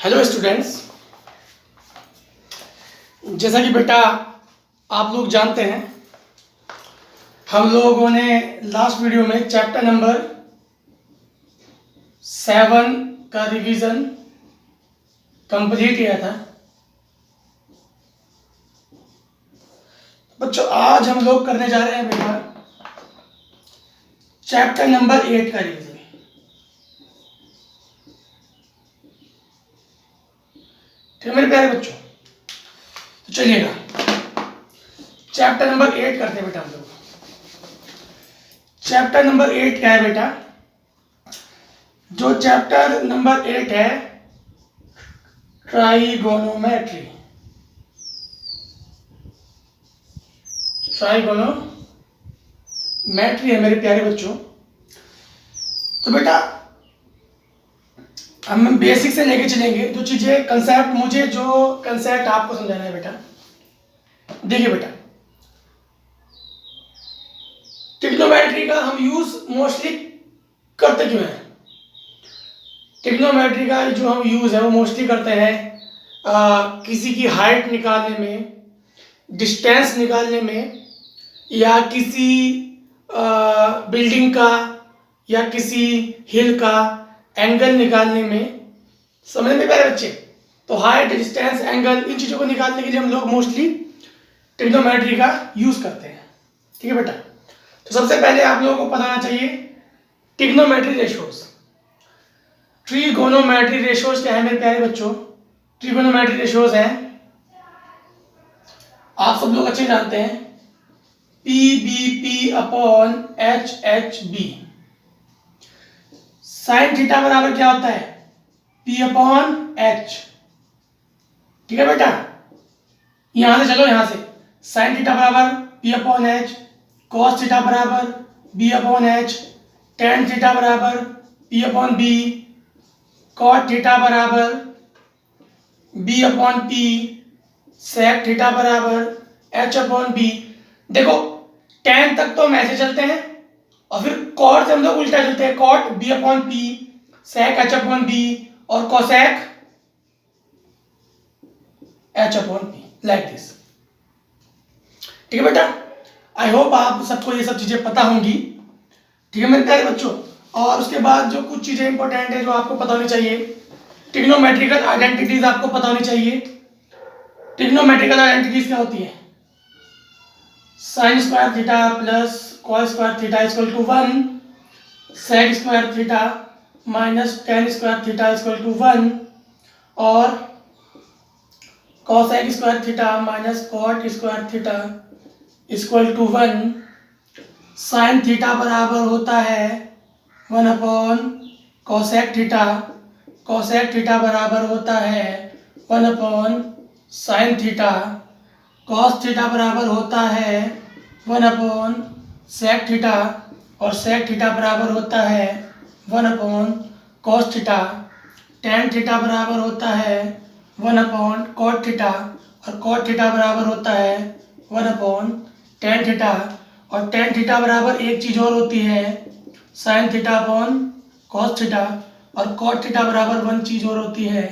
Hello students, जैसा कि बेटा आप लोग जानते हैं, हम लोगों ने लास्ट वीडियो में चैप्टर नंबर 7 का रिवीजन कंप्लीट किया था। बच्चों, आज हम लोग करने जा रहे हैं बेटा चैप्टर नंबर 8 का रिवीजन। ठीक है मेरे प्यारे बच्चों, तो चलिएगा चैप्टर नंबर 8 करते हैं बेटा हम लोग। चैप्टर नंबर 8 क्या है बेटा? जो चैप्टर नंबर 8 है ट्राइगोनोमेट्री। ट्राइगोनोमेट्री है मेरे प्यारे बच्चों। तो बेटा हम बेसिक से लेके चलेंगे, जो चीजें कंसेप्ट, मुझे जो कंसेप्ट आपको समझाना है बेटा। देखिए बेटा, ट्रिग्नोमेट्री का हम यूज मोस्टली करते क्यों हैं? ट्रिग्नोमेट्री का जो हम यूज है वो मोस्टली करते हैं किसी की हाइट निकालने में, डिस्टेंस निकालने में, या किसी बिल्डिंग का या किसी हिल का एंगल निकालने में। समझ में प्यारे बच्चे? तो हाइट, डिस्टेंस, एंगल, इन चीज़ों को निकालने के लिए हम लोग मोस्टली ट्रिग्नोमेट्री का यूज करते हैं। ठीक है बेटा, तो सबसे पहले आप लोगों को पता होना चाहिए ट्रिग्नोमेट्री रेशियोज। ट्रिगोनोमेट्री रेशियोज क्या है मेरे प्यारे बच्चों? ट्रिगोनोमेट्री रेशियोज है, आप सब लोग अच्छे जानते हैं, PBP upon HHB। Sine theta बराबर क्या होता है? P upon H। ठीक है बेटा, यहां से चलो, यहां से साइन थीटा बराबर P upon H, cos theta बराबर B upon H, tan theta बराबर P upon B, cot theta बराबर B upon P, sec theta बराबर H अपॉन B। देखो, टेन तक तो हम ऐसे चलते हैं और फिर कॉट से हम लोग उल्टा चलते हैं, कॉट B अपॉन P, सेक H अपॉन B और cosec H upon P, like this. ठीक है बेटा, आई होप आप सबको ये सब चीजें पता होंगी। ठीक है मेरे प्यारे बच्चों, और उसके बाद जो कुछ चीजें इंपॉर्टेंट है जो आपको पता होनी चाहिए, ट्रिग्नोमेट्रिकल आइडेंटिटीज आपको पता होनी चाहिए। ट्रिग्नोमेट्रिकल आइडेंटिटीज क्या होती है? Sine square theta plus cos square theta equal to 1, sec square theta minus tan square theta equal to 1, और cosec square theta minus cot square theta equal to 1। Sine theta बराबर होता है 1 upon cosec theta, cosec theta बराबर होता है 1 upon sine theta, cos theta बराबर होता है 1 अपॉन सेक थीटा, और सेक थीटा बराबर होता है 1 upon cos theta, tan theta बराबर होता है 1 अपॉन कॉट थीटा, और कॉट थीटा बराबर होता है 1 अपॉन टेन थीटा, और टेन थीटा बराबर एक चीज़ और होती है sine theta upon cos theta, और कॉट थीटा बराबर 1 चीज़ और होती है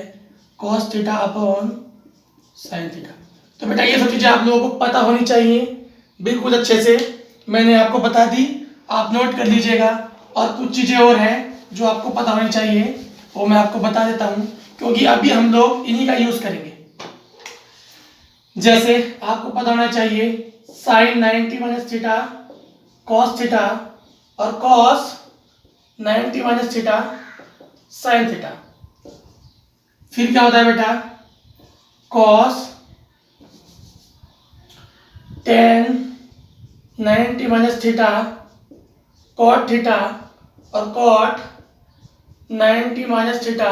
cos theta upon sine theta. तो बेटा ये सब चीज़ें आप लोगों को पता होनी चाहिए बिल्कुल अच्छे से, मैंने आपको बता दी, आप नोट कर लीजिएगा। और कुछ चीज़ें और हैं जो आपको पता होनी चाहिए, वो मैं आपको बता देता हूँ, क्योंकि अभी हम लोग इन्हीं का यूज़ करेंगे। जैसे आपको पता होना चाहिए sine 90 minus theta, cos theta, और cos 90 minus theta sine theta. फिर क्या होता है बेटा? Cos tan 90 minus theta cot theta, और cot 90 minus theta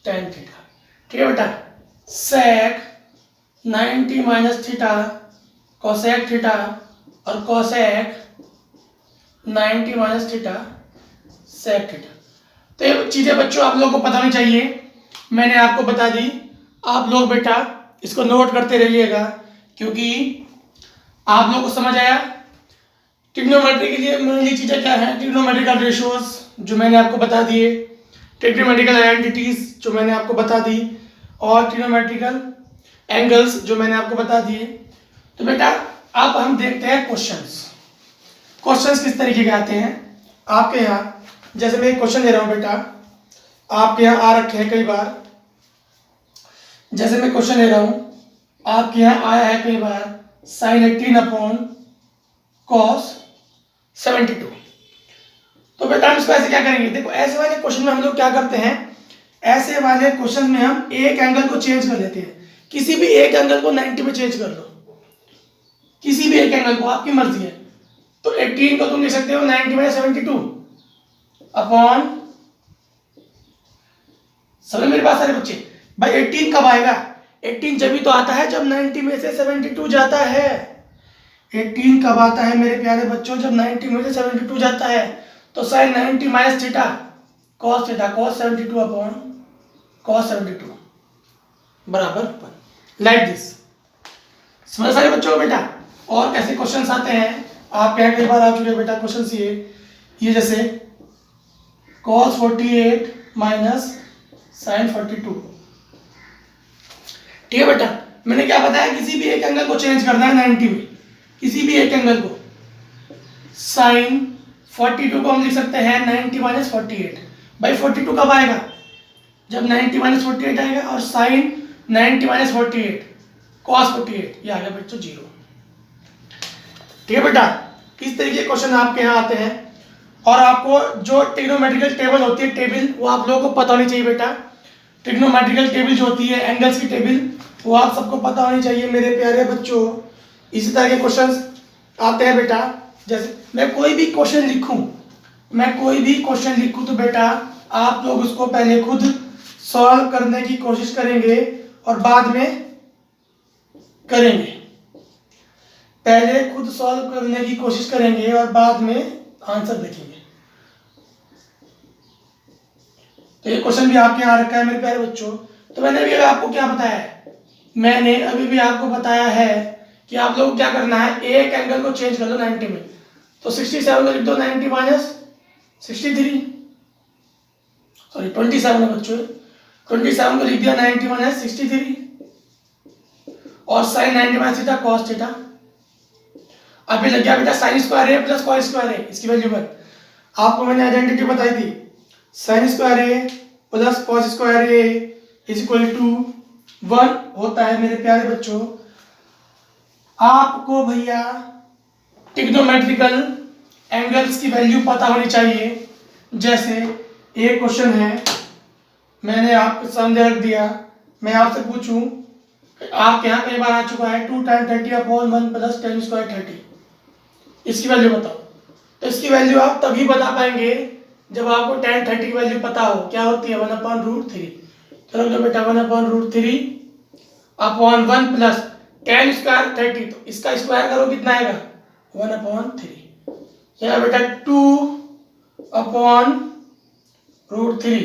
tan theta. ठीक है बेटा, sec 90 minus theta cosec theta, और cosec 90 minus theta sec theta. तो ये चीज़ें बच्चों आप लोगों को पता होनी चाहिए, मैंने आपको बता दी। आप लोग बेटा इसको नोट करते रहिएगा, क्योंकि आप लोगों को समझ आया ट्रिग्नोमेट्री के लिए मेनली चीज़ें क्या है। ट्रिग्नोमेट्रिकल रेशियोज जो मैंने आपको बता दिए, ट्रिग्नोमेट्रिकल आइडेंटिटीज जो मैंने आपको बता दी और ट्रिग्नोमेट्रिकल एंगल्स जो मैंने आपको बता दिए। तो बेटा अब हम देखते हैं क्वेश्चंस। क्वेश्चंस किस तरीके के आते हैं आपके यहाँ। जैसे मैं एक क्वेश्चन दे रहा हूँ बेटा, आपके यहाँ आ रखे हैं कई बार। जैसे मैं क्वेश्चन दे रहा हूँ, आपके यहाँ आया है कई बार sin 18/cos 72। तो बेटा हम इसको ऐसे क्या करेंगे, देखो ऐसे वाले क्वेश्चन में हम लोग क्या करते हैं, ऐसे वाले क्वेश्चन में हम एक एंगल को चेंज कर लेते हैं। किसी भी एक एंगल को 90 में चेंज कर लो, किसी भी एक एंगल को, आपकी मर्जी है। तो 18 को तुम लिख सकते हो 90 में 72 अपॉन, समझ मेरे पास सारे बच्चे। भाई 18 कब आएगा, 18 जब भी तो आता है जब 90 में से 72 जाता है। 18 कब आता है मेरे प्यारे बच्चों, जब 90 में से 72 जाता है। तो sin 90 minus theta cos 72 upon cos 72 बराबर 1, लाइक दिस। समझ सारे बच्चों को बेटा। और कैसे क्वेश्चंस आते हैं आपके यहाँ कई बार आ चुके बेटा क्वेश्चंस ये जैसे cos 48 माइनस sin 42। ठीक है बेटा, मैंने क्या बताया, किसी भी एक एंगल को चेंज करना है 90 में, किसी भी एक एंगल को। sin 42 को हम लिख सकते हैं 90 माइनस 48। भाई 42 कब आएगा, जब 90 माइनस 48 आएगा। और sin 90 माइनस 48 cos 48 ये आ गया बच्चों 0। ठीक है बेटा, इस तरीके के क्वेश्चन आपके यहाँ आते हैं। और आपको जो ट्रिग्नोमेट्रिकल टेबल होती है, टेबल वो आप लोगों को पता होनी चाहिए बेटा। ट्रिग्नोमेट्रिकल टेबल जो होती है, एंगल्स की टेबल, वो आप सबको पता होनी चाहिए मेरे प्यारे बच्चों। इसी तरह के क्वेश्चंस आते हैं बेटा। जैसे मैं कोई भी क्वेश्चन लिखूं तो बेटा आप लोग उसको पहले खुद सॉल्व करने की कोशिश करेंगे और बाद में करेंगे। पहले खुद सॉल्व करने की कोशिश करेंगे और बाद में आंसर देखेंगे। तो ये क्वेश्चन भी आपके यहाँ रखा है मेरे प्यारे बच्चों। तो मैंने अभी आपको क्या बताया है, मैंने अभी भी आपको बताया है कि आप लोग क्या करना है, एक एंगल को चेंज कर लो 90 में। तो 67 को लिख दो 90 माइनस 63, सॉरी 27 है बच्चों, 27 को लिख दिया 90 माइनस 63 और sin 90 minus theta cos theta. अब ये लग गया बेटा sin square a plus cos square a, इसकी वैल्यू पर आपको मैंने आइडेंटिटी बताई थी, sin square a plus cos square a is equal to 1 होता है मेरे प्यारे बच्चों। आपको भैया ट्रिग्नोमेट्रिकल एंगल्स की वैल्यू पता होनी चाहिए। जैसे एक क्वेश्चन है, मैंने आपके सामने रख दिया, मैं आपसे पूछूं, आपके यहाँ कई बार आ चुका है 2 tan 30 upon 1 plus tan square 30, इसकी वैल्यू बताओ। तो इसकी वैल्यू आप तभी बता पाएंगे जब आपको tan 30 की वैल्यू पता हो, क्या होती है 1/√3। तो रख दो बेटा 1/√3 अपॉन 1 प्लस tan स्क्वायर 30, तो इसका स्क्वायर करो कितना आएगा 1/3। क्या बेटा 2/√3,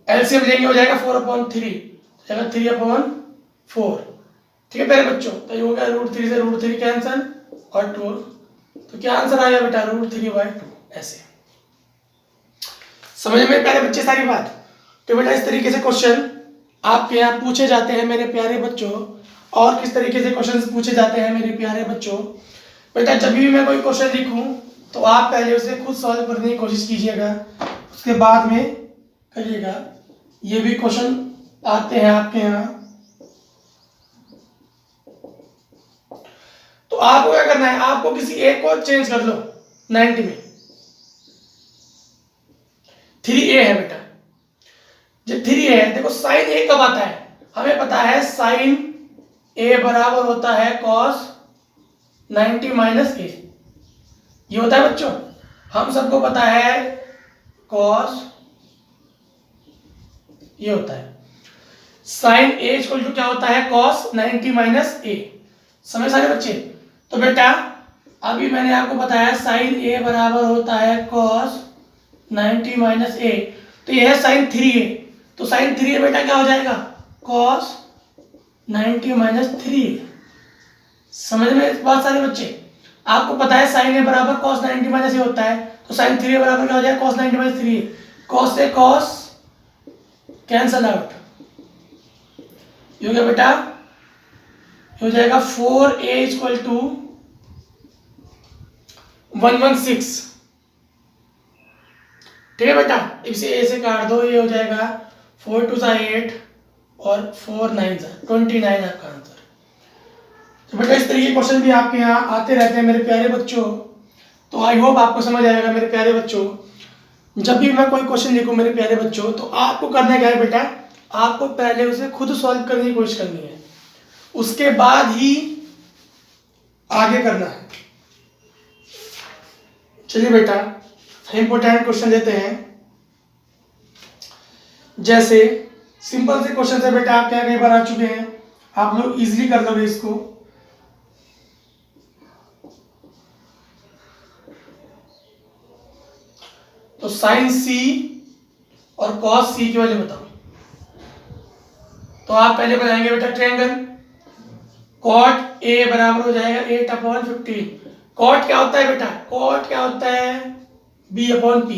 एलसीएम लेंगे हो जाएगा 4/3, जाएगा 3/4। ठीक है प्यारे बच्चों, तो ये हो गया √3 से √3 कैंसिल और 2, तो क्या आंसर आएगा बेटा √3/2। ऐसे समझ में प्यारे बच्चे सारी बात। तो बेटा इस तरीके से क्वेश्चन आपके यहाँ पूछे जाते हैं मेरे प्यारे बच्चों। और किस तरीके से क्वेश्चन पूछे जाते हैं मेरे प्यारे बच्चों, बेटा जब भी मैं कोई क्वेश्चन लिखूं तो आप पहले उसे खुद सॉल्व करने की कोशिश कीजिएगा, उसके बाद में करिएगा। ये भी क्वेश्चन आते हैं आपके यहाँ। तो आपको क्या करना है, आपको किसी एक को चेंज कर लो 90 में। 3a है बेटा, जब 3a है, देखो sin a कब आता है, हमें पता है sin a बराबर होता है cos 90 माइनस a। ये होता है बच्चों, हम सबको पता है cos, ये होता है sin a इक्वल टू क्या होता है cos 90 माइनस a। समझ सारे बच्चे। तो बेटा अभी मैंने आपको बताया sin a बराबर होता है cos 90 माइनस a, तो ये है sin 3a। तो sin 3a बेटा क्या हो जाएगा cos 90 माइनस 3a। समझ में इस बात सारे बच्चे। आपको पता है sin a बराबर cos 90 माइनस a होता है, तो sin 3a बराबर क्या हो जाएगा cos 90 माइनस 3a। cos से cos कैंसल आउट, ये हो गया बेटा, हो जाएगा 4a इक्वल टू 116। ठीक है बेटा, इसे a से काट दो, ये हो जाएगा 4 2 8 और 4 9 29 आपका आंसर। तो बेटा इस तरीके के क्वेश्चन भी आपके यहाँ आते रहते हैं मेरे प्यारे बच्चों। तो आई होप आपको समझ आएगा मेरे प्यारे बच्चों। जब भी मैं कोई क्वेश्चन लिखूं मेरे प्यारे बच्चों, तो आपको करना क्या है बेटा, आपको पहले उसे खुद सॉल्व करने की कोशिश करनी है, उसके बाद ही आगे करना है। चलिए बेटा इंपॉर्टेंट क्वेश्चन लेते हैं। जैसे सिंपल से क्वेश्चन है बेटा, आप क्या कई बार आ चुके हैं, आप लोग इजीली कर लोगे इसको। तो साइन सी और कॉस सी की वैल्यू बताओ। तो आप पहले बनाएंगे बेटा ट्रायंगल, कॉट ए बराबर हो जाएगा 8/15। कॉट क्या होता है बेटा, कॉट क्या होता है, b/p,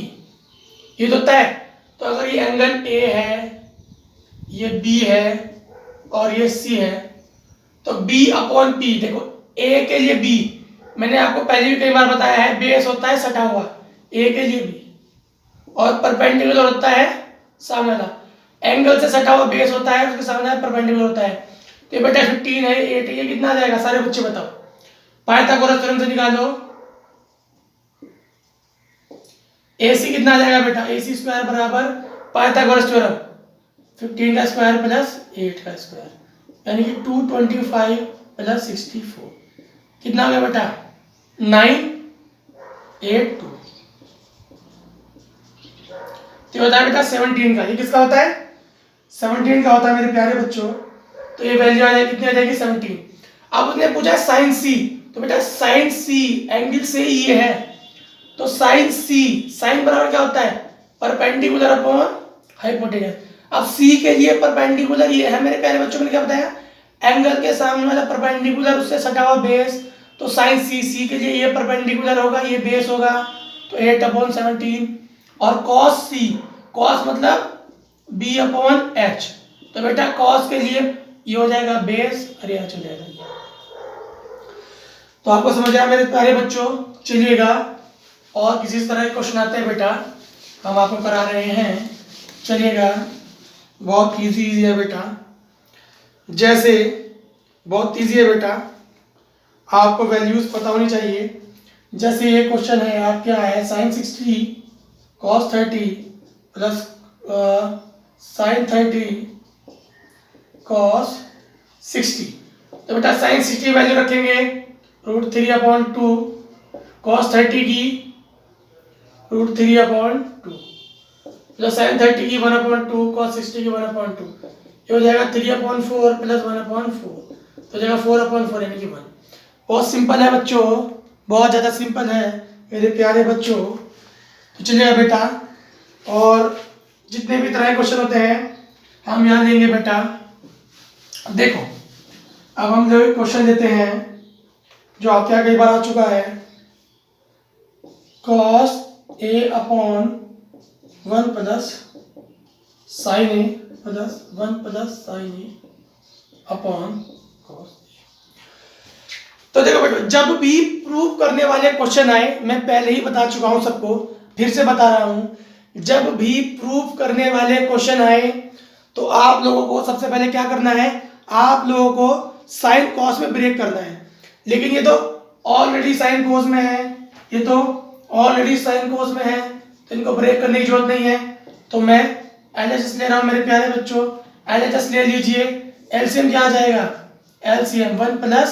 ये तो होता है। तो अगर ये एंगल ए है, ये b है और ये c है, तो b/p, देखो a के लिए b, मैंने आपको पहले भी कई बार बताया है, बेस होता है सटा हुआ, a के लिए b, और परपेंडिकुलर होता है सामने वाला, एंगल से सटा हुआ बेस होता है, उसके सामने परपेंडिकुलर होता है। तो ये बेटा 15 है, 8 है, ये कितना आ जाएगा सारे बच्चे बताओ, पाइथागोरस थ्योरम से निकालो। AC कितना आ जाएगा बेटा, AC स्क्वायर बराबर पाइथागोरस थ्योरम 15 का स्क्वायर प्लस 8 का स्क्वायर, यानी कि 225 प्लस 64 कितना आ गया बेटा 982। तो होता है बेटा 17 का, ये किसका होता है 17 का होता है मेरे प्यारे बच्चों। तो ये वैल्यू आ जाएगी, कितनी आ जाएगी 17। अब उसने पूछा साइन सी, तो बेटा साइन सी एंगल से ये है, तो साइन सी, साइन बराबर क्या होता है परपेंडिकुलर अपॉन हाइपोटेनस। अब सी के लिए परपेंडिकुलर ये है मेरे प्यारे बच्चों, मैंने क्या बताया, एंगल के सामने वाला परपेंडिकुलर उससे सटा हुआ बेस, तो साइन सी, सी के लिए ये परपेंडिकुलर होगा, ये बेस होगा, तो 8/17। और कॉस सी, कॉस मतलब b/h, तो बेटा कॉस के लिए ये हो जाएगा बेस और ये चल जाएगा। तो आपको समझ आया मेरे प्यारे बच्चों। चलिएगा और किसी तरह के क्वेश्चन आते हैं बेटा, हम आपको करा रहे हैं। चलिएगा बहुत इजी है बेटा, जैसे बहुत इजी है बेटा, आपको वैल्यूज पता होनी चाहिए। जैसे ये क्वेश्चन है आप क्या है, sine 60 cos 30 plus sine 30 cos 60। तो बेटा साइन 60 वैल्यू रखेंगे √3/2, cos 30 की √3/2 प्लस साइन 30 की 1/2, cos 60 की 1/2, ये हो जाएगा 3/4 प्लस 1/4, तो हो जाएगा 4/4 यानी कि 1। बहुत सिंपल है बच्चों, बहुत ज़्यादा सिंपल है मेरे प्यारे बच्चों। तो चलिएगा बेटा, और जितने भी तरह के क्वेश्चन होते हैं हम यहाँ लेंगे बेटा। देखो अब हम जो क्वेश्चन लेते हैं जो आपके यहाँ कई बार आ चुका है, cos a/1 plus sin a plus 1 plus sin a upon cos a। तो देखो बेटा, जब भी प्रूव करने वाले क्वेश्चन आए, मैं पहले ही बता चुका हूं सबको, फिर से बता रहा हूं, जब भी प्रूव करने वाले क्वेश्चन आए तो आप लोगों को सबसे पहले क्या करना है, आप लोगों को साइन कॉस में ब्रेक करना है। लेकिन ये तो ऑलरेडी साइन कॉस में है, ये तो ऑलरेडी साइन कॉस में है, तो इनको ब्रेक करने की जरूरत नहीं है। तो मैं एलएचएस ले रहा हूं मेरे प्यारे बच्चों, एलएचएस ले लीजिए। एलसीएम क्या आ जाएगा, एलसीएम 1 प्लस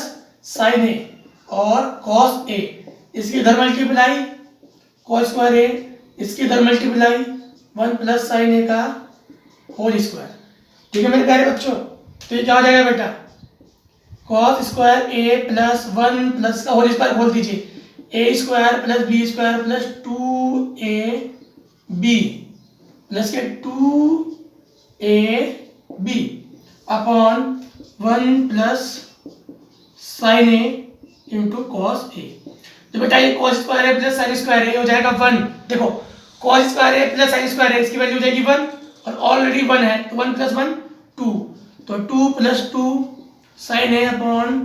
साइन ए और कॉस ए, इसकी इधर मल्टीप्लाई कॉस स्क्वायर ए, इसकी इधर मल्टीप्लाई 1 प्लस साइन ए का होल स्क्वायर। ठीक है मेरे प्यारे बच्चों, तो ये क्या हो जाएगा बेटा, cos square A plus 1 plus का होल स्क्वायर बोल दीजिए, A square plus B square plus 2ab plus के 2ab upon 1 plus sine A into cos A. तो बेटा ये कॉस स्क्वायर है प्लस साइन स्क्वायर है, हो जाएगा 1। देखो कॉस स्क्वायर है प्लस साइन स्क्वायर है, इसकी वैल्यू हो जाएगी 1, और ऑलरेडी 1 है तो 1 + 1 2, तो 2 + 2 sin a upon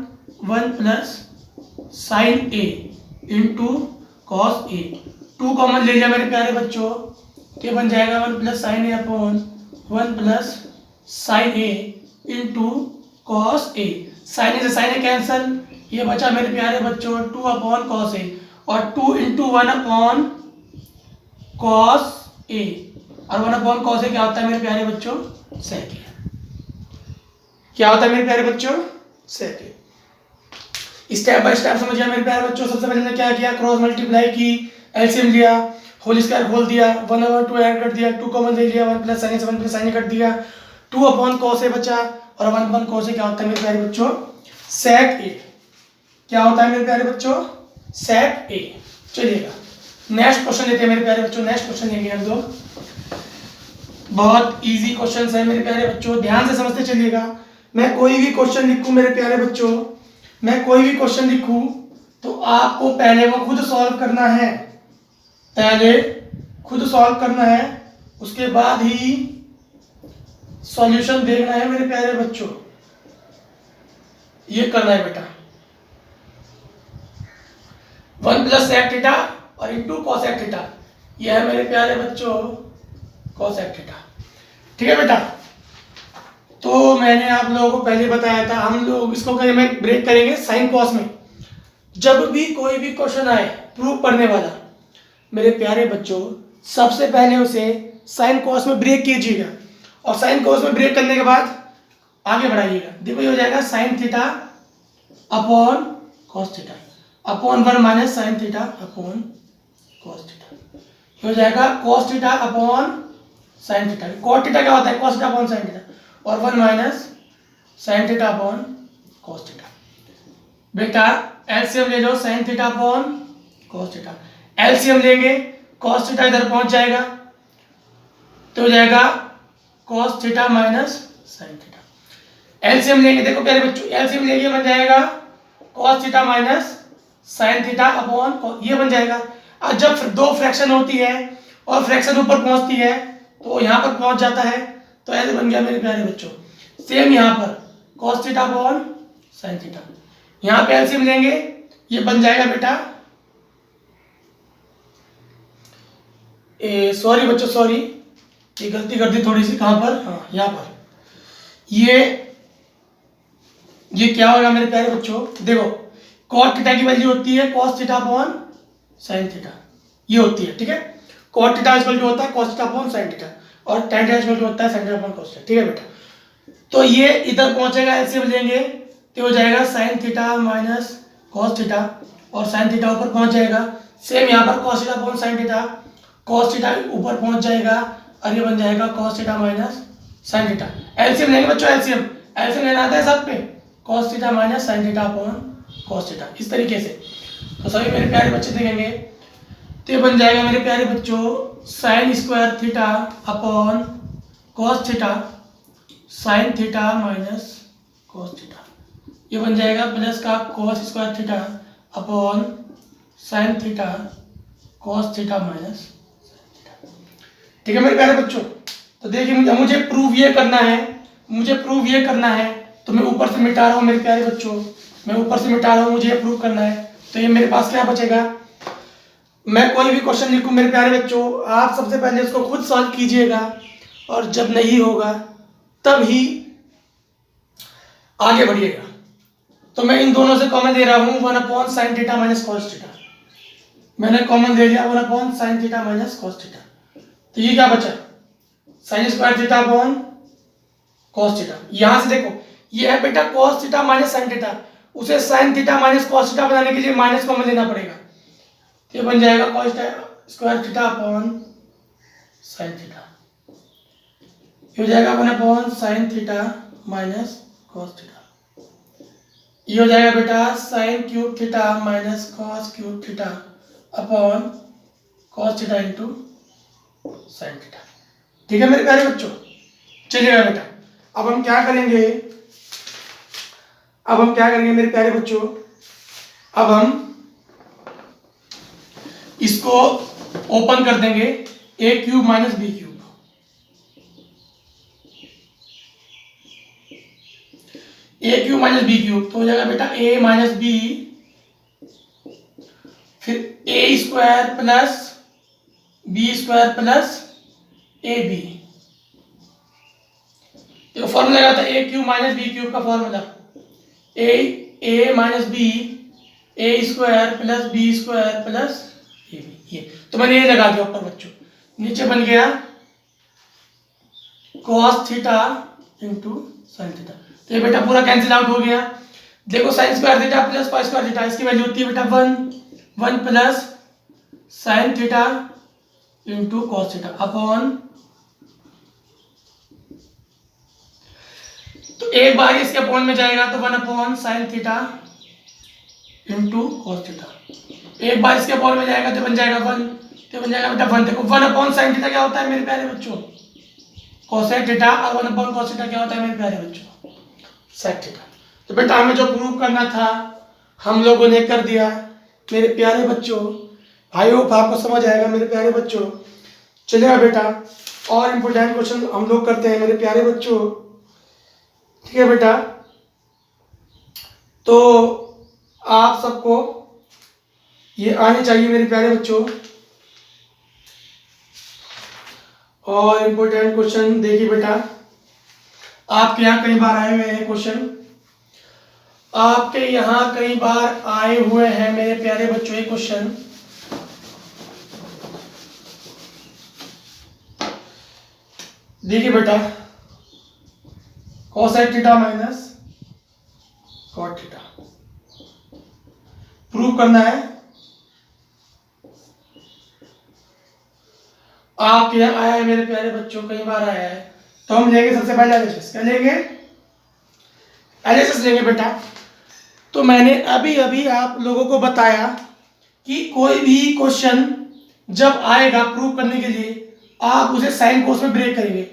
1 + sin a into cos a। 2 common ले लिया मेरे प्यारे बच्चों, ये बन जाएगा 1 + sin a upon 1 + sin a into cos a। sin a से sin a कैंसल, ये बचा मेरे प्यारे बच्चों 2 अपॉन cos a, और 2 × 1 अपॉन cos a, और 1 अपॉन cos a क्या होता है मेरे प्यारे बच्चों? sec a। क्या होता है मेरे प्यारे बच्चों? sec a। Step by step समझिए मेरे प्यारे बच्चों। सबसे पहले हमने क्या किया, क्रॉस मल्टीप्लाई की, एलसीएम लिया, होल स्क्वायर खोल दिया, 1/2 ऐड कर दिया, 2 कॉमन ले लिया, 1 + sin a से 1 + sin a कट दिया, 2 अपॉन cos a बचा, और 1 अपॉन cos a क्या होता है मेरे प्यारे बच्चों? sec a। क्या होता है मेरे प्यारे बच्चों? sec a। चलिएगा नेक्स्ट क्वेश्चन लेते हैं मेरे प्यारे बच्चों। नेक्स्ट क्वेश्चन लेंगे हम लोग, बहुत इजी क्वेश्चन है मेरे प्यारे बच्चों, ध्यान से समझते चलिएगा। मैं कोई भी क्वेश्चन लिखूं मेरे प्यारे बच्चों, मैं कोई भी क्वेश्चन लिखूं तो आपको पहले वो खुद सॉल्व करना है, पहले खुद सॉल्व करना है, उसके बाद ही सॉल्यूशन देखना है मेरे प्यारे बच्चों। ये करना है बेटा, 1 + sec थीटा और इंटू cos sec थीटा, ये है मेरे प्यारे बच्चों cos sec थीटा। ठीक है बेटा, तो मैंने आप लोगों को पहले बताया था, हम लोग इसको में ब्रेक करेंगे साइन कॉस में। जब भी कोई भी क्वेश्चन आए प्रूव करने वाला मेरे प्यारे बच्चों, सबसे पहले उसे साइन कॉस में ब्रेक कीजिएगा, और साइन कॉस में ब्रेक करने के बाद आगे बढ़ाइएगा। देखो ये हो जाएगा sine theta upon cos theta upon 1 - sin theta upon cos theta, हो जाएगा cos theta upon sin theta. Cos theta क्या होता है? Cos theta upon sin theta, और 1 - sin theta upon cos theta. बेटा एलसीएम ले लो, sin theta upon cos theta, LCM लेंगे, cos theta इधर पहुंच जाएगा तो हो जाएगा cos theta minus sin theta. LCM लेंगे, देखो प्यारे बच्चों, एलसीएम लेंगे बन जाएगा cos theta minus sin theta upon, ये बन जाएगा। और जब दो फ्रैक्शन होती है और फ्रैक्शन ऊपर पहुंचती है तो यहाँ पर पहुंच जाता है, तो ऐसे बन गया मेरे प्यारे बच्चों। सेम यहाँ पर cos theta upon sin theta, यहाँ पे एलसीएम लेंगे, ये बन जाएगा बेटा, सॉरी बच्चों सॉरी, ये गलती कर दी थोड़ी सी, कहाँ पर, हाँ यहाँ पर, ये क्या होगा मेरे प्यारे बच्चों? देखो cos थीटा की वैल्यू होती है cos theta upon sin theta, ये होती है, ठीक है। cos थीटा इक्वल टू होता है cos theta upon sin theta, और tan थीटा इक्वल टू होता है sin theta upon cos theta, ठीक है बेटा। तो ये इधर पहुंचेगा, एलसीएम लेंगे तो हो जाएगा sin theta minus cos theta, और sin थीटा ऊपर पहुंच जाएगा। सेम यहाँ पर cos theta upon sin theta, cos theta ऊपर पहुंच जाएगा, और ये बन जाएगा cos theta minus sin theta. LCM लेंगे बच्चों, एलसीएम लेना आता है सब पे, cos theta minus sin theta upon cos theta, इस तरीके से। तो सभी मेरे प्यारे बच्चे देखेंगे तो ये बन जाएगा मेरे प्यारे बच्चों sin square theta upon cos theta sin theta minus cos theta, ये बन जाएगा प्लस का cos square theta upon sin theta cos theta minus theta. ठीक है मेरे प्यारे बच्चों, तो देखिए मुझे प्रूव ये करना है, तो मैं ऊपर से मिटा रहा हूँ मेरे प्यारे बच्चों, मुझे ये प्रूव करना है। तो ये मेरे पास क्या बचेगा, मैं कोई भी क्वेश्चन लिखूं मेरे प्यारे बच्चों, आप सबसे पहले उसको खुद सॉल्व कीजिएगा, और जब नहीं होगा तब ही आगे बढ़िएगा। तो मैं इन दोनों से कॉमन दे रहा हूं 1 sin theta minus cos theta, मैंने कॉमन दे लिया 1 sin theta minus cos theta, तो ये क्या बचा sin square theta upon cos theta. यहां से देखो ये है बेटा cos theta minus sin theta, उसे sin theta minus cos theta बनाने के लिए माइनस कॉमन लेना पड़ेगा, तो ये बन जाएगा cos square theta upon sin theta, ये हो जाएगा 1 sin theta minus cos theta, ये हो जाएगा बेटा sin cube theta minus cos cube theta upon cos theta into sin theta. ठीक है मेरे प्यारे बच्चों, चलिएगा बेटा, अब हम क्या करेंगे मेरे प्यारे बच्चों, अब हम इसको ओपन कर देंगे, a cube minus B cube, A cube minus B cube तो हो जाएगा बेटा ए माइनस बी, फिर A square plus B square plus A B. देखो फॉर्मूला क्या था, A cube minus B cube का formula A minus B A square plus B square plus A B. ये तो मैंने ये लगा दिया ऊपर बच्चों, नीचे बन गया cos theta into sine theta. तो ये बेटा पूरा कैंसिल आउट हो गया। देखो sign square theta plus cos square theta, इसकी वैल्यू होती है बेटा 1 plus sine theta into cos theta upon, तो एक बार इसके अपॉन में जाएगा तो 1 upon sine theta into cos theta, एक बार इसके अपॉन में जाएगा तो बन जाएगा 1, तो बन जाएगा बेटा 1। देखो 1 अपॉन साइन थीटा क्या होता है मेरे प्यारे बच्चों, कोसेक थीटा, और 1 अपॉन कॉस थीटा क्या होता है मेरे प्यारे बच्चों, सेक थीटा। तो बेटा हमें जो प्रूव करना था हम लोगों ने कर दिया मेरे प्यारे बच्चों। आई होप आपको समझ आएगा मेरे प्यारे बच्चों। चलिएगा बेटा और इम्पोर्टेंट क्वेश्चन हम लोग करते हैं मेरे प्यारे बच्चों, ठीक है बेटा। तो आप सबको ये आने चाहिए मेरे प्यारे बच्चों। और इम्पोर्टेंट क्वेश्चन देखिए बेटा, आपके यहाँ कई बार आए हुए हैं क्वेश्चन, आपके यहाँ कई बार आए हुए हैं मेरे प्यारे बच्चों ये क्वेश्चन। देखिए बेटा cosec theta minus cot theta prove करना है। आपके यहाँ आया है मेरे प्यारे बच्चों, कई बार आया है। तो हम लेंगे सबसे पहले एनालिसिस, क्या लेंगे, एनालिसिस लेंगे बेटा। तो मैंने अभी अभी आप लोगों को बताया कि कोई भी क्वेश्चन जब आएगा प्रूव करने के लिए आप उसे साइन कोस में ब्रेक करेंगे।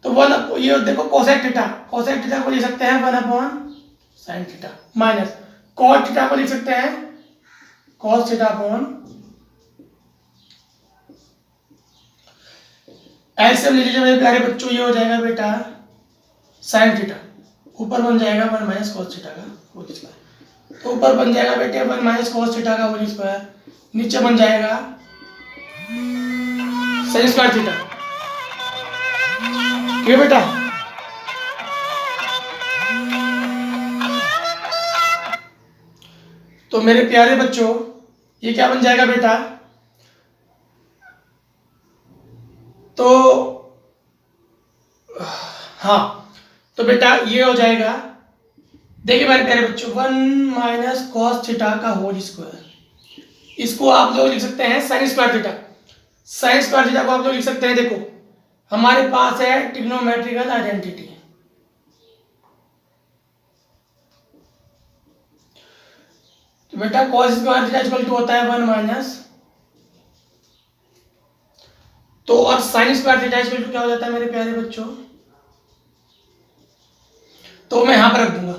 तो वन, ये देखो कोसेक थीटा, कोसेक थीटा को लिख सकते हैं 1 upon sine theta minus cot theta को लिख सकते हैं कॉस थीटा अपॉन, ऐसे ले लीजिए मेरे प्यारे बच्चों, ये हो जाएगा बेटा साइन थीटा, ऊपर बन जाएगा 1 माइनस कॉस थीटा का होल स्क्वायर। तो ऊपर बन जाएगा बेटे 1 माइनस कॉस थीटा का होल स्क्वायर, नीचे बन जाएगा साइन स्क्वायर थीटा, ठीक है बेटा। तो मेरे प्यारे बच्चों ये क्या बन जाएगा बेटा, तो हाँ तो बेटा ये हो जाएगा, देखिए मेरे प्यारे बच्चों 1 माइनस कॉस थीटा का होल स्क्वायर, इसको आप लोग लिख सकते हैं sign square theta. Sign square theta को आप लोग लिख सकते हैं, देखो हमारे पास है ट्रिग्नोमेट्रिकल आइडेंटिटी, तो बेटा cos square theta equal to होता है 1 माइनस, तो और sine square theta equal to क्या हो जाता है मेरे प्यारे बच्चों, तो मैं यहां पर रख दूंगा।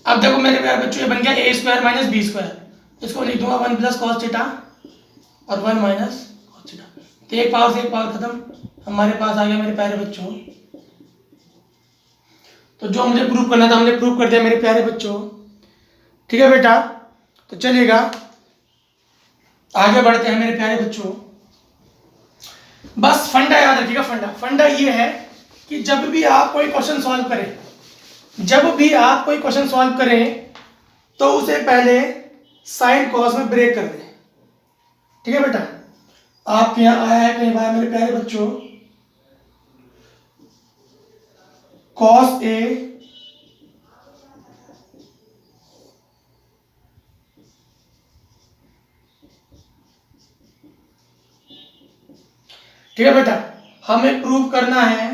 अब देखो मेरे प्यारे बच्चों ये बन गया ए स्क्वायर माइनस बी स्क्वायर, इसको लिख दूंगा 1 प्लस कॉस थीटा और 1 माइनस कॉस थीटा, तो एक पावर से एक पावर खत्म, हमारे पास आ गया मेरे प्यारे बच्चों। तो जो मुझे प्रूव करना था हमने प्रूव कर दिया मेरे प्यारे बच्चों, ठीक है बेटा। तो चलिएगा आगे बढ़ते हैं मेरे प्यारे बच्चों। बस फंडा याद रखिएगा, फंडा ये है कि जब भी आप कोई क्वेश्चन सॉल्व करें, जब भी आप कोई क्वेश्चन सॉल्व करें तो उसे पहले साइन कॉस में ब्रेक कर दें, ठीक है बेटा। आपके यहाँ आया है कई बार मेरे प्यारे बच्चों कॉस ए ठीक है बेटा, हमें प्रूव करना है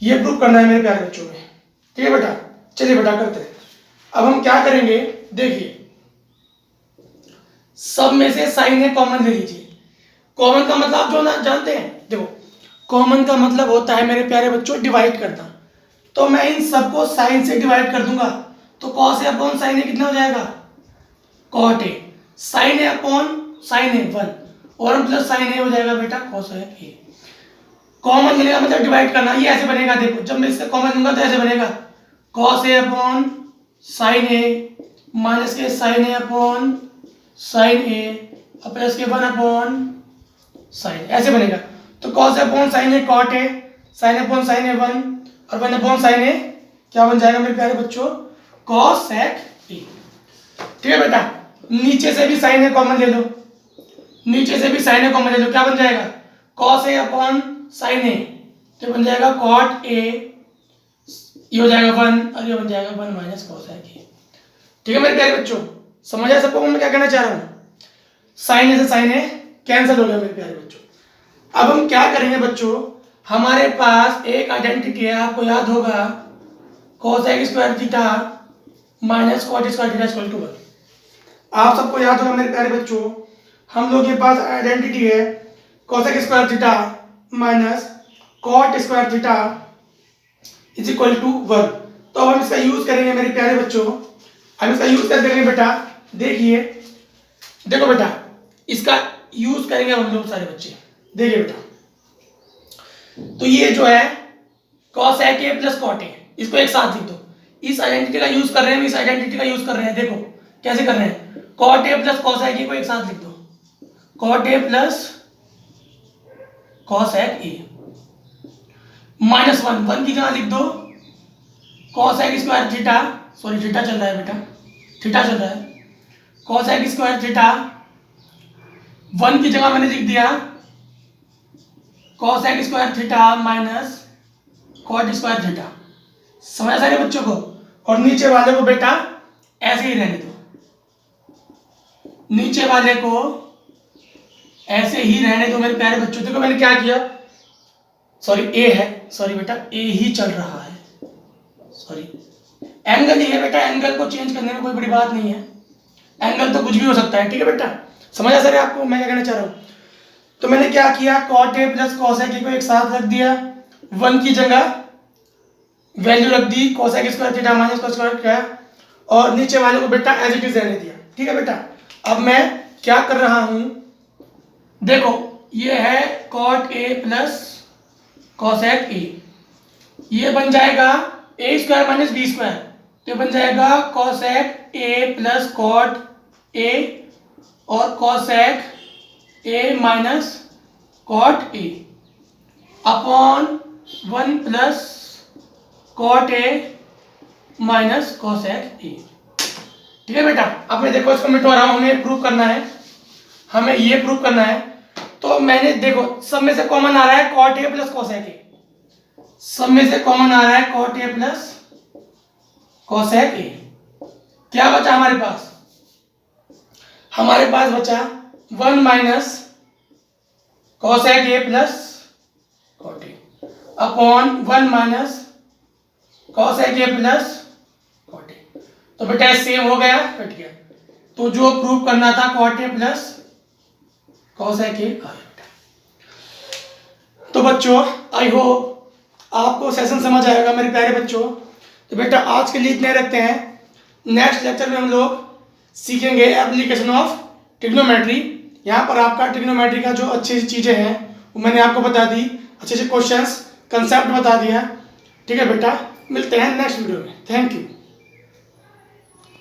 ये प्रूव करना है मेरे प्यारे बच्चों में, ठीक है बेटा। चलिए बेटा करते हैं। अब हम क्या करेंगे, देखिए सब में से साइन है कॉमन ले लीजिए। कॉमन का मतलब आप जो ना जानते हैं, देखो कॉमन का मतलब होता है मेरे प्यारे बच्चों डिवाइड करना, तो मैं इन सबको साइन से डिवाइड कर दूंगा, तो cos A upon sine A कितना हो जाएगा, cot A. Sine A upon sine A 1 और 1 प्लस साइन ए हो जाएगा बेटा कोसेक ए। कॉमन मिलेगा मतलब डिवाइड करना, ये ऐसे बनेगा, देखो जब मैं इससे कॉमन लूंगा तो ऐसे बनेगा cos A upon sine A minus के sine A upon sine A plus के 1 अपॉन साइन, ऐसे बनेगा। तो cos A upon sine A cot A, sine A upon sine A 1 और 1 अपॉन साइन ए क्या बन जाएगा मेरे प्यारे बच्चों कोसेक ए। ठीक है बेटा, नीचे से भी साइन ए कॉमन ले लो, नीचे से भी साइन ए कॉमन ले लो, क्या बन जाएगा कॉस ए अपॉन साइन ए, तो बन जाएगा कॉट ए, ये हो जाएगा 1 और ये बन जाएगा 1 माइनस कोसेक ए। ठीक है मेरे प्यारे बच्चों, समझ आया सबको मैं क्या कहना चाह रहा हूँ। साइन ए से साइन ए कैंसिल हो गया मेरे प्यारे बच्चों। अब हम क्या करेंगे बच्चों, हमारे पास एक आइडेंटिटी है, आपको याद होगा cosec square theta minus cot square theta equal to 1। आप सबको याद होगा मेरे प्यारे बच्चों, हम लोग के पास आइडेंटिटी है cosec square theta minus cot square theta is equal to 1। तो अब हम इसका यूज करेंगे मेरे प्यारे बच्चों। हम इसका यूज कैसे करेंगे बेटा, देखिए देखो बेटा, इसका यूज करेंगे हम लोग सारे बच्चे, देखिए बेटा। तो ये जो है cosec A plus cot A, इसको एक साथ लिख दो। इस आइडेंटिटी का यूज कर रहे हैं, इस आइडेंटिटी का यूज कर रहे हैं, देखो कैसे कर रहे हैं, cot A plus cosec A को एक साथ लिख दो, cot A plus cosec A minus 1 की जगह लिख दो cosec square theta, sorry theta चल रहा है बेटा, थीटा चल रहा है, कोसेक स्क्वायर थीटा 1 की जगह मैंने लिख दिया cosec square theta minus cot square theta. समझ सारे बच्चों को, और नीचे वाले को बेटा ऐसे ही रहने दो, नीचे वाले को ऐसे ही रहने दो मेरे प्यारे बच्चों। देखो मैंने क्या किया, सॉरी ए है, सॉरी बेटा ए ही चल रहा है, सॉरी एंगल ही है बेटा, एंगल को चेंज करने में कोई बड़ी बात नहीं है, एंगल तो कुछ भी हो सकता है। ठीक है बेटा, समझा सर आपको मैं क्या कहना चाह रहा हूँ। तो मैंने क्या किया, cot A plus cosec A को एक साथ रख दिया, 1 की जगह वैल्यू रख दी cosec square theta minus cos square theta, और नीचे वाले को बेटा एज इट इज रहने दिया। ठीक है बेटा, अब मैं क्या कर रहा हूं, देखो ये है cot A plus cosec A, ये बन जाएगा A square minus B square, तो बन जाएगा cosec A plus cot A और cosec A minus cot A upon 1 plus cot A minus cosec A. ठीक है बेटा, अब मैं देखो इसको मिटवा रहा हूं, हमें प्रूव करना है, हमें ये प्रूव करना है। तो मैंने देखो सब में से कॉमन आ रहा है cot A plus cosec A, सब में से कॉमन आ रहा है cot A plus cosec A. क्या बचा हमारे पास, हमारे पास बचा 1 minus cosec A plus cot A upon 1 minus cosec A plus cot A. तो बेटा सेम हो गया, कट गया, तो जो प्रूव करना था cot A plus cosec A आ गया बेटा। तो बच्चों आई होप आपको सेशन समझ आएगा मेरे प्यारे बच्चों। तो बेटा आज के लिए इतने रखते हैं, नेक्स्ट लेक्चर में हम लोग सीखेंगे एप्लीकेशन ऑफ ट्रिग्नोमेट्री। यहाँ पर आपका ट्रिग्नोमेट्री का जो अच्छी चीज़ें हैं वो मैंने आपको बता दी, अच्छे अच्छे क्वेश्चंस कंसेप्ट बता दिया। ठीक है बेटा, मिलते हैं नेक्स्ट वीडियो में, थैंक यू।